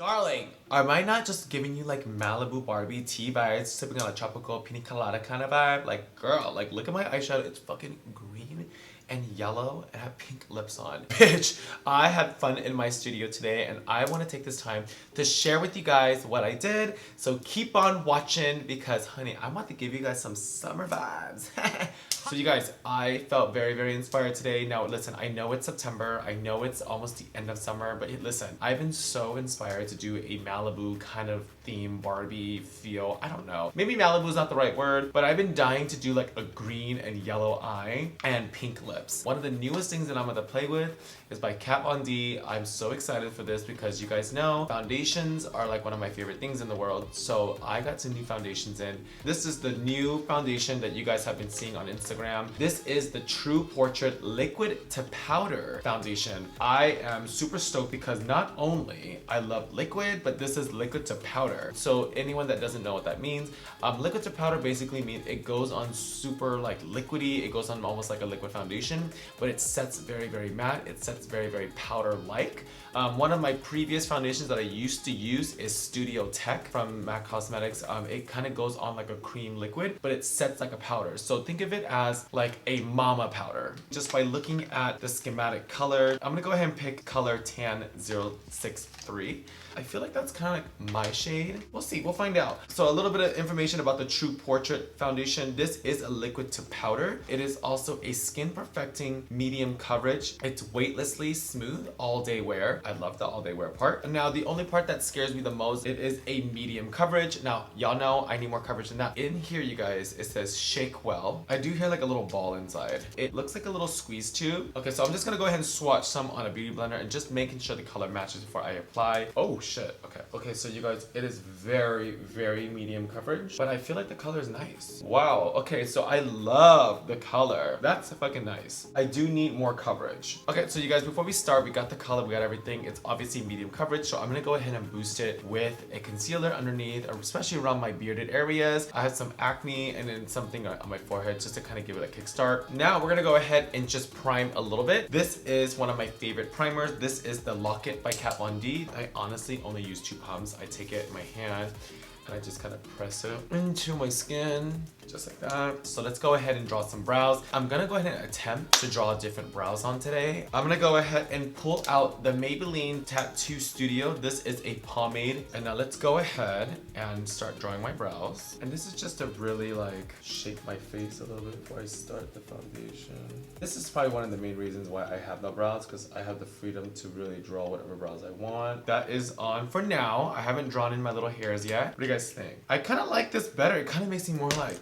Darling, am I not just giving you like Malibu Barbie tea vibes, sipping on a tropical pina colada kind of vibe? Like, girl, like look at my eyeshadow. It's fucking green and yellow and I have pink lips on. Bitch, I had fun in my studio today and I want to take this time to share with you guys what I did. So keep on watching because, honey, I want to give you guys some summer vibes. So you guys, I felt very, very inspired today. Now listen, I know it's September. I know it's almost the end of summer, but listen, I've been so inspired to do a Malibu kind of theme Barbie feel. I don't know. Maybe Malibu is not the right word, but I've been dying to do like a green and yellow eye and pink lips. One of the newest things that I'm gonna play with is by Kat Von D. I'm so excited for this because you guys know foundations are like one of my favorite things in the world. So I got some new foundations in. This is the new foundation that you guys have been seeing on Instagram. This is the True Portrait Liquid to Powder foundation. I am super stoked because not only I love liquid, but this is liquid to powder. So anyone that doesn't know what that means, liquid to powder basically means it goes on super like liquidy. It goes on almost like a liquid foundation, but it sets very, very matte. It sets very, very powder-like. One of my previous foundations that I used to use is Studio Tech from MAC Cosmetics. It kind of goes on like a cream liquid, but it sets like a powder. So think of it as like a mama powder. Just by looking at the schematic color, I'm gonna go ahead and pick color Tan 063. I feel like that's kind of like my shade. We'll see, we'll find out. So a little bit of information about the True Portrait foundation. This is a liquid to powder. It is also a skin perfecting medium coverage. It's weightlessly smooth all day wear. I love the all day wear part. Now the only part that scares me the most, it is a medium coverage. Now y'all know I need more coverage than that. In here you guys, it says shake well. I do hear like a little ball inside. It looks like a little squeeze tube. Okay, so I'm just gonna go ahead and swatch some on a beauty blender and just making sure the color matches before I apply. Oh shit, okay, so you guys, it is very, very medium coverage, but I feel like the color is nice. Wow, okay, so I love the color. That's fucking nice. I do need more coverage. Okay, so you guys, before we start, we got the color, we got everything. It's obviously medium coverage, so I'm gonna go ahead and boost it with a concealer underneath, especially around my bearded areas. I have some acne and then something on my forehead just to kind of give it a kickstart. Now we're gonna go ahead and just prime a little bit. This is one of my favorite primers. This is the Lock It by Kat Von D. I honestly only use 2 pumps. I take it in my hand and I just kind of press it into my skin, just like that. So let's go ahead and draw some brows. I'm gonna go ahead and attempt to draw different brows on today. I'm gonna go ahead and pull out the Maybelline Tattoo Studio. This is a pomade. And now let's go ahead and start drawing my brows. And this is just to really like shape my face a little bit before I start the foundation. This is probably one of the main reasons why I have no brows, because I have the freedom to really draw whatever brows I want. That is on for now. I haven't drawn in my little hairs yet. What do you guys think? I kind of like this better. It kind of makes me more like,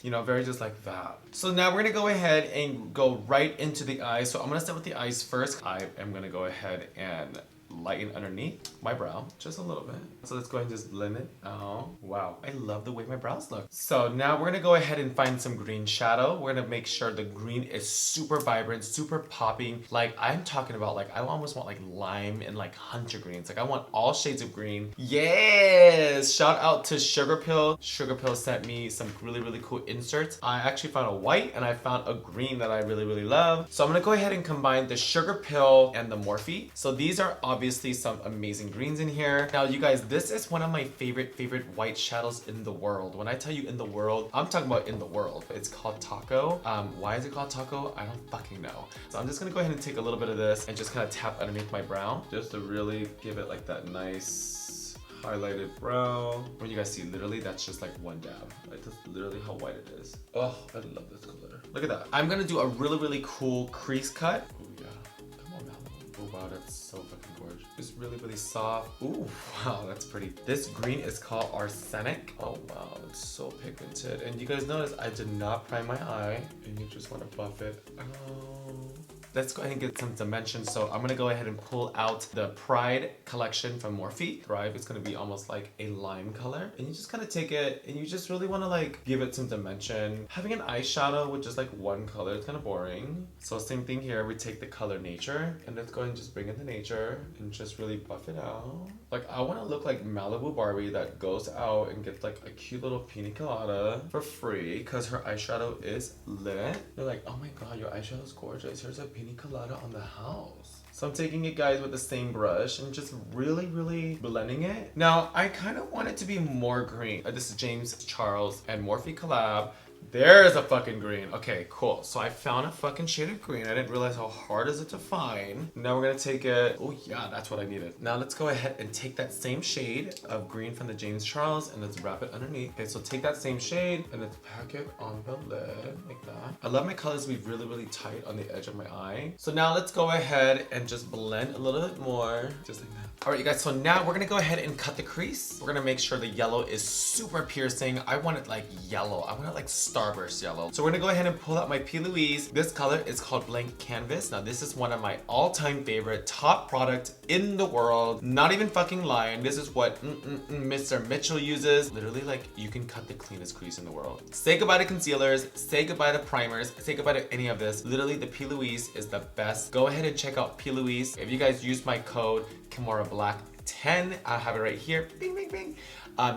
you know, very just like that. So now we're gonna go ahead and go right into the eyes. So I'm gonna start with the eyes first. I am gonna go ahead and lighten underneath my brow just a little bit. So let's go ahead and just blend it out. Wow, I love the way my brows look. So now we're gonna go ahead and find some green shadow. We're gonna make sure the green is super vibrant, super popping. Like I'm talking about, like I almost want like lime and like hunter greens. Like I want all shades of green. Yes! Shout out to Sugar Pill. Sugar Pill sent me some really, really cool inserts. I actually found a white and I found a green that I really, really love. So I'm gonna go ahead and combine the Sugar Pill and the Morphe. So these are obviously some amazing greens in here. Now you guys, this is one of my favorite white shadows in the world. When I tell you in the world, I'm talking about in the world. It's called Taco. Why is it called Taco? I don't fucking know. So I'm just gonna go ahead and take a little bit of this and just kind of tap underneath my brow just to really give it like that nice highlighted brow. When you guys see, literally that's just like one dab. Like that's literally how white it is. Oh, I love this color. Look at that. I'm gonna do a really, really cool crease cut. Oh yeah, come on now. Oh wow, that's so fucking gorgeous. It's really, really soft. Ooh, wow, that's pretty. This green is called Arsenic. Oh wow, it's so pigmented. And you guys notice I did not prime my eye, and you just want to buff it. Oh. Let's go ahead and get some dimension. So I'm gonna go ahead and pull out the Pride collection from Morphe. Thrive is gonna be almost like a lime color. And you just kind of take it and you just really wanna like give it some dimension. Having an eyeshadow with just like one color is kind of boring. So same thing here, we take the color Nature and let's go ahead and just bring in the Nature and just really buff it out. Like I wanna look like Malibu Barbie that goes out and gets like a cute little pina colada for free because her eyeshadow is lit. They're like, oh my god, your eyeshadow is gorgeous. Here's a pina colada on the house. So I'm taking it, guys, with the same brush and just really, really blending it. Now, I kind of want it to be more green. This is James Charles and Morphe collab. There's a fucking green. Okay, cool. So I found a fucking shade of green. I didn't realize how hard is it to find. Now we're gonna take it. Oh yeah, that's what I needed. Now let's go ahead and take that same shade of green from the James Charles and let's wrap it underneath. Okay, so take that same shade and let's pack it on the lid like that. I love my colors to be really, really tight on the edge of my eye. So now let's go ahead and just blend a little bit more, just like that. All right, you guys, so now we're gonna go ahead and cut the crease. We're gonna make sure the yellow is super piercing. I want it like yellow. I want it like Starburst yellow. So we're gonna go ahead and pull out my P.LOUISE. This color is called Blank Canvas. Now this is one of my all-time favorite top product in the world. Not even fucking lying. This is what Mr. Mitchell uses. Literally, like, you can cut the cleanest crease in the world. Say goodbye to concealers, say goodbye to primers, say goodbye to any of this. Literally, the P.LOUISE is the best. Go ahead and check out P.LOUISE. If you guys use my code Kimora Blac 10, I have it right here. Bing, bing, bing.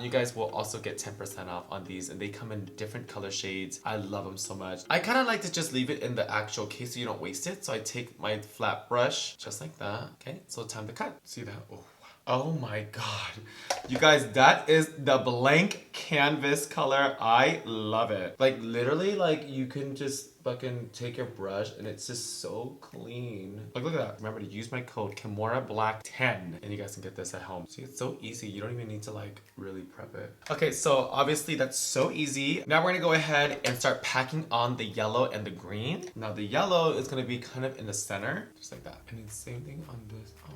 You guys will also get 10% off on these, and they come in different color shades. I love them so much. I kind of like to just leave it in the actual case so you don't waste it. So I take my flat brush just like that. Okay, so time to cut. See that? Oh. Oh my god. You guys, that is the Blank Canvas color. I love it. Like, literally, like, you can just fucking take your brush and it's just so clean. Like, look at that. Remember to use my code Kimora Blac 10 and you guys can get this at home. See, it's so easy. You don't even need to like really prep it. Okay, so obviously that's so easy. Now we're gonna go ahead and start packing on the yellow and the green. Now the yellow is gonna be kind of in the center, just like that. And then same thing on this eye.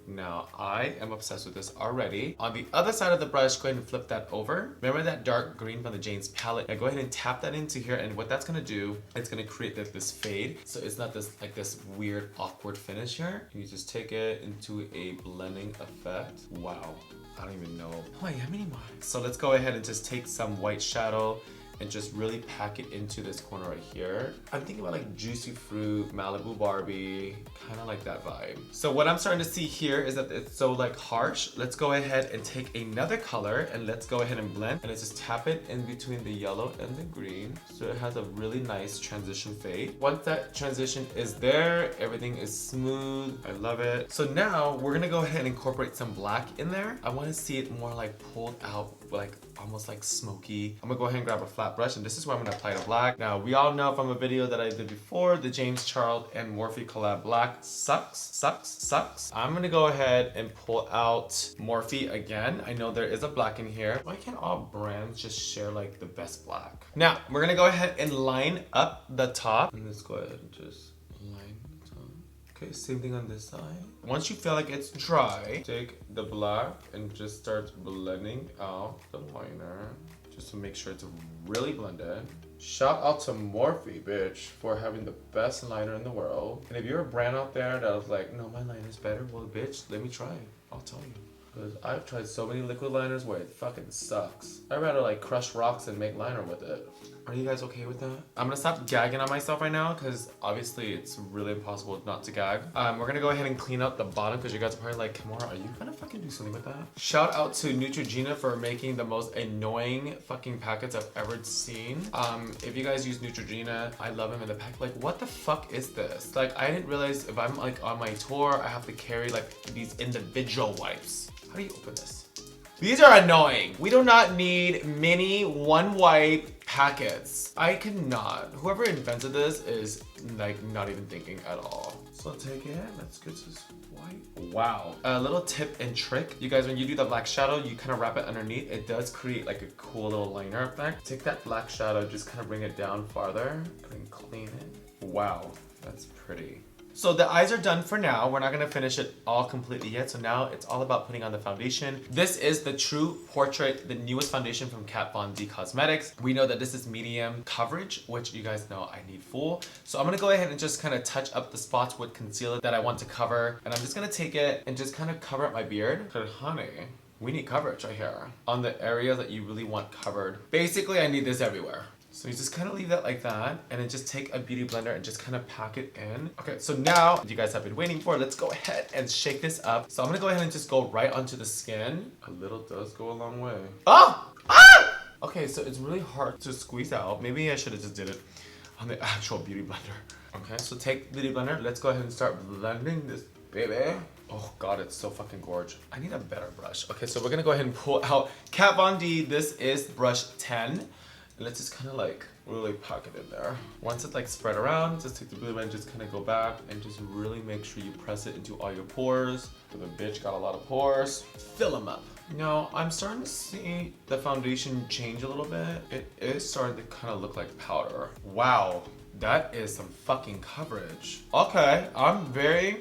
Now I am obsessed with this already. On the other side of the brush, go ahead and flip that over. Remember that dark green from the James palette? Now go ahead and tap that into here, and what that's gonna do, it's gonna create this fade. So it's not this like this weird awkward finish here. You just take it into a blending effect. Wow, I don't even know who I am anymore. So let's go ahead and just take some white shadow and just really pack it into this corner right here. I'm thinking about like Juicy Fruit, Malibu Barbie, kind of like that vibe. So what I'm starting to see here is that it's so like harsh. Let's go ahead and take another color and let's go ahead and blend. And let's just tap it in between the yellow and the green. So it has a really nice transition fade. Once that transition is there, everything is smooth. I love it. So now we're gonna go ahead and incorporate some black in there. I wanna see it more like pulled out, like almost like smoky. I'm gonna go ahead and grab a flat brush, and this is where I'm gonna apply the black. Now, we all know from a video that I did before, the James Charles and Morphe collab black sucks. I'm gonna go ahead and pull out Morphe again. I know there is a black in here. Why can't all brands just share like the best black? Now, we're gonna go ahead and line up the top. And let's go ahead and just line the top. Okay, same thing on this side. Once you feel like it's dry, take the black and just start blending out the liner just to make sure it's really blended. Shout out to Morphe, bitch, for having the best liner in the world. And if you're a brand out there that was like, no, my liner's better, well, bitch, let me try it. I'll tell you. Because I've tried so many liquid liners where it fucking sucks. I'd rather like crush rocks and make liner with it. Are you guys okay with that? I'm gonna stop gagging on myself right now because obviously it's really impossible not to gag. We're gonna go ahead and clean up the bottom because you guys are probably like, Kimora, are you gonna fucking do something with that? Shout out to Neutrogena for making the most annoying fucking packets I've ever seen. If you guys use Neutrogena, I love them in the pack. Like, what the fuck is this? Like, I didn't realize if I'm like on my tour, I have to carry like these individual wipes. How do you open this? These are annoying. We do not need mini one wipe packets. I cannot. Whoever invented this is like not even thinking at all. So take it, let's get this white. Wow. A little tip and trick. You guys, when you do the black shadow, you kind of wrap it underneath. It does create like a cool little liner effect. Take that black shadow, just kind of bring it down farther and clean it. Wow, that's pretty. So the eyes are done for now. We're not gonna finish it all completely yet. So now it's all about putting on the foundation. This is the True Portrait, the newest foundation from Kat Von D Cosmetics. We know that this is medium coverage, which you guys know I need full. So I'm gonna go ahead and just kind of touch up the spots with concealer that I want to cover. And I'm just gonna take it and just kind of cover up my beard. Cause honey, we need coverage right here on the areas that you really want covered. Basically, I need this everywhere. So you just kind of leave that like that, and then just take a beauty blender and just kind of pack it in. Okay, so now you guys have been waiting for, let's go ahead and shake this up. So I'm gonna go ahead and just go right onto the skin. A little does go a long way. Oh! Ah! Okay, so it's really hard to squeeze out. Maybe I should have just did it on the actual beauty blender. Okay, so take the beauty blender. Let's go ahead and start blending this baby. Oh god, it's so fucking gorgeous. I need a better brush. Okay, so we're gonna go ahead and pull out Kat Von D. This is brush 10. And let's just kind of like really pack it in there. Once it's like spread around, just take the blue and just kind of go back and just really make sure you press it into all your pores. The bitch got a lot of pores. Fill them up. Now, I'm starting to see the foundation change a little bit. It is starting to kind of look like powder. Wow, that is some fucking coverage. Okay, I'm very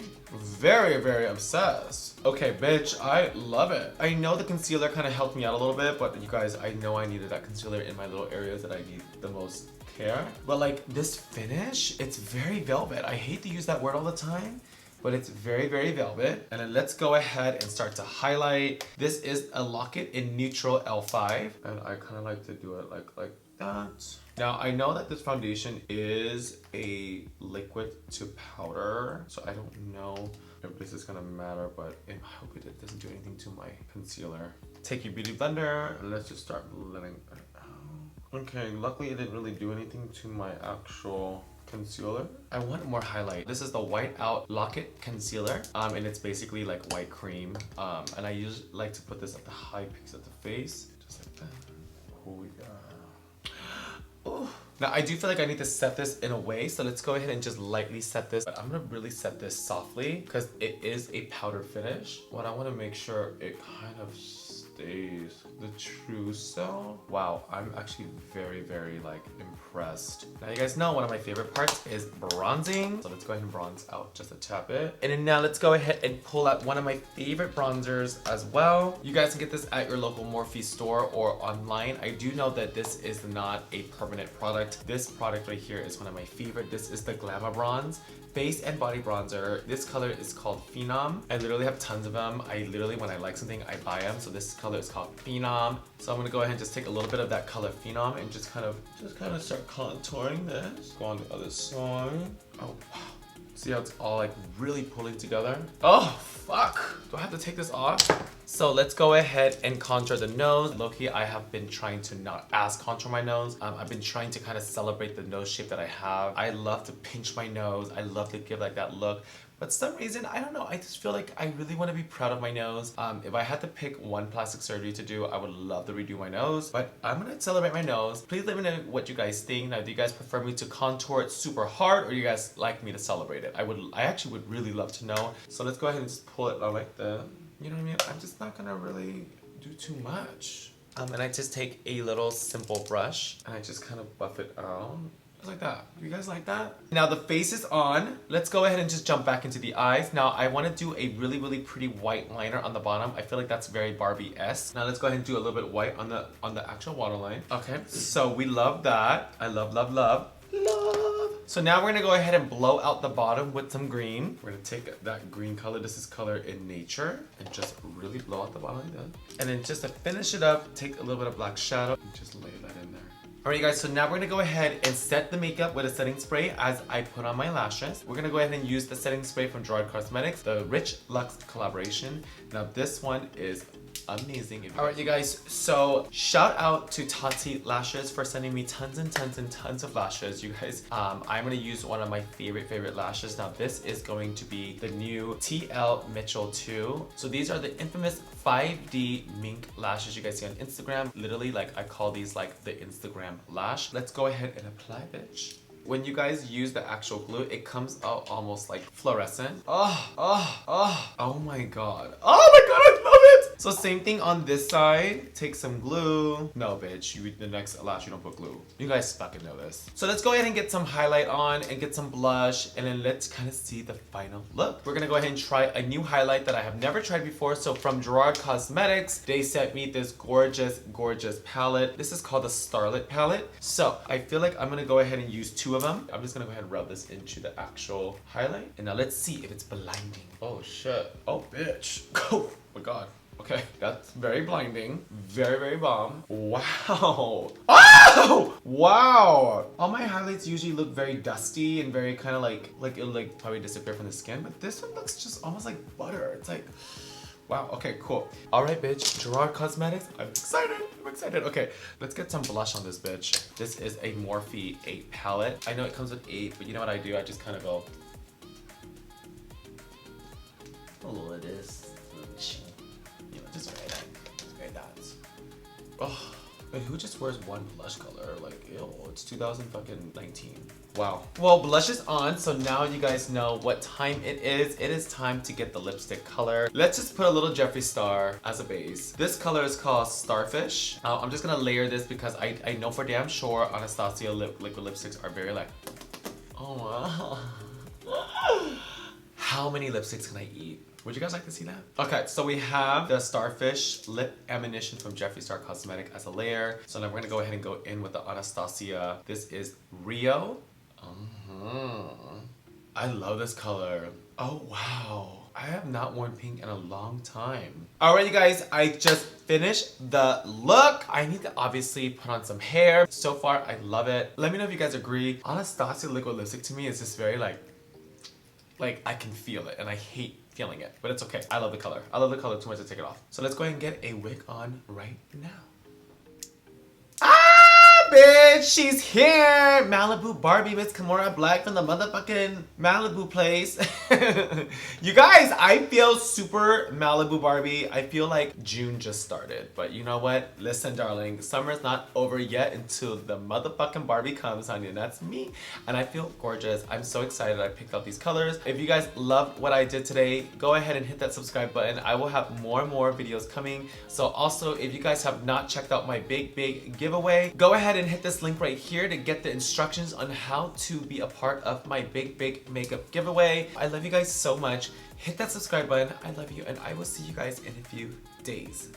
obsessed. Okay, bitch, I love it. I know the concealer kind of helped me out a little bit, but you guys, I know I needed that concealer in my little areas that I need the most care. But like this finish, it's very velvet. I hate to use that word all the time, but it's very velvet. And then let's go ahead and start to highlight. This is a Lock-It in Neutral L5. And I kind of like to do it like that. Now, I know that this foundation is a liquid to powder, so I don't know if this is gonna matter, but I hope it doesn't do anything to my concealer. Take your beauty blender, and let's just start blending it out. Okay, luckily it didn't really do anything to my actual concealer. I want more highlight. This is the White Out Lock-It Concealer, and it's basically like white cream. And I usually like to put this at the high peaks of the face, just like that. Oh yeah. Ooh. Now I do feel like I need to set this in a way, so let's go ahead and just lightly set this. But I'm gonna really set this softly because it is a powder finish. What I want to make sure it kind of stays the true self. Wow, I'm actually very like impressed. Now you guys know one of my favorite parts is bronzing, so let's go ahead and bronze out just a tad bit. And then now let's go ahead and pull out one of my favorite bronzers as well. You guys can get this at your local Morphe store or online. I do know that this is not a permanent product. This product right here is one of my favorite. This is the Glamour Bronze face and body bronzer. This color is called Phenom. I literally have tons of them. I literally, when I like something, I buy them. So this color is called Phenom. So I'm gonna go ahead and just take a little bit of that color Phenom and just kind of start contouring this. Go on the other side. Oh wow. See how it's all like really pulling together? Oh fuck. Do I have to take this off? So let's go ahead and contour the nose. Low-key, I have been trying to not as contour my nose. I've been trying to kind of celebrate the nose shape that I have. I love to pinch my nose. I love to give like that look. But for some reason, I don't know, I just feel like I really want to be proud of my nose. If I had to pick one plastic surgery to do, I would love to redo my nose. But I'm gonna celebrate my nose. Please let me know what you guys think. Now, do you guys prefer me to contour it super hard, or do you guys like me to celebrate it? I actually would really love to know. So let's go ahead and just pull it out like that. You know what I mean? I'm just not gonna really do too much. And I just take a little simple brush and I just kind of buff it out. Just like that. You guys like that? Now the face is on. Let's go ahead and just jump back into the eyes. Now I want to do a really pretty white liner on the bottom. I feel like that's very Barbie-esque. Now let's go ahead and do a little bit white on the actual waterline. Okay, so we love that. I love. So now we're gonna go ahead and blow out the bottom with some green. We're gonna take that green color, this is color in nature, and just really blow out the bottom like that. And then just to finish it up, take a little bit of black shadow and just lay that in there. Alright guys, so now we're gonna go ahead and set the makeup with a setting spray as I put on my lashes. We're gonna go ahead and use the setting spray from Jeffree Cosmetics, the Rich Luxe collaboration. Now this one is amazing. Alright you guys, so shout out to Tati Lashes for sending me tons of lashes. You guys, I'm gonna use one of my favorite lashes. Now this is going to be the new TL Mitchell 2. So these are the infamous 5D mink lashes you guys see on Instagram. Literally, like, I call these like the Instagram lash. Let's go ahead and apply, bitch. When you guys use the actual glue, it comes out almost like fluorescent. Oh my god. Oh my god, I love it! So same thing on this side. Take some glue. No, bitch, the next lash, you don't put glue. You guys fucking know this. So let's go ahead and get some highlight on and get some blush, and then let's kind of see the final look. We're gonna go ahead and try a new highlight that I have never tried before. So from Jeffree Cosmetics, they sent me this gorgeous palette. This is called the Starlit palette. So I feel like I'm gonna go ahead and use two of them. I'm just gonna go ahead and rub this into the actual highlight. And now let's see if it's blinding. Oh shit. Oh bitch. Oh my god. Okay, that's very blinding. Very bomb. Wow. Oh! Wow! All my highlights usually look very dusty and very kind of like it'll like probably disappear from the skin, but this one looks just almost like butter. It's like, wow, okay, cool. All right, bitch, Jeffree Cosmetics, I'm excited. Okay, let's get some blush on this bitch. This is a Morphe 8 palette. I know it comes with 8, but you know what I do? I just kind of go. a little of this. You know, just wear that. Just wear that. Oh, and who just wears one blush color? Like, ew, it's 2019. Wow. Well, blush is on, so now you guys know what time it is. It is time to get the lipstick color. Let's just put a little Jeffree Star as a base. This color is called Starfish. I'm just gonna layer this because I know for damn sure Anastasia liquid lipsticks are very like, oh wow. How many lipsticks can I eat? Would you guys like to see that? Okay, so we have the Starfish Lip Ammunition from Jeffree Star Cosmetics as a layer. So now we're gonna go ahead and go in with the Anastasia. This is Rio. I love this color. Oh, wow. I have not worn pink in a long time. Alright, you guys, I just finished the look. I need to obviously put on some hair. So far, I love it. Let me know if you guys agree. Anastasia liquid lipstick to me is just very like I can feel it and I hate feeling it, but it's okay. I love the color. I love the color too much to take it off. So let's go ahead and get a wig on right now. Bitch, she's here! Malibu Barbie, Miss Kimora Blac from the motherfucking Malibu place. You guys, I feel super Malibu Barbie. I feel like June just started. But you know what? Listen, darling, summer's not over yet until the motherfucking Barbie comes, honey, and that's me. And I feel gorgeous. I'm so excited I picked out these colors. If you guys loved what I did today, go ahead and hit that subscribe button. I will have more and more videos coming. So also, if you guys have not checked out my big giveaway, go ahead and hit this link right here to get the instructions on how to be a part of my big makeup giveaway. I love you guys so much. Hit that subscribe button. I love you, and I will see you guys in a few days.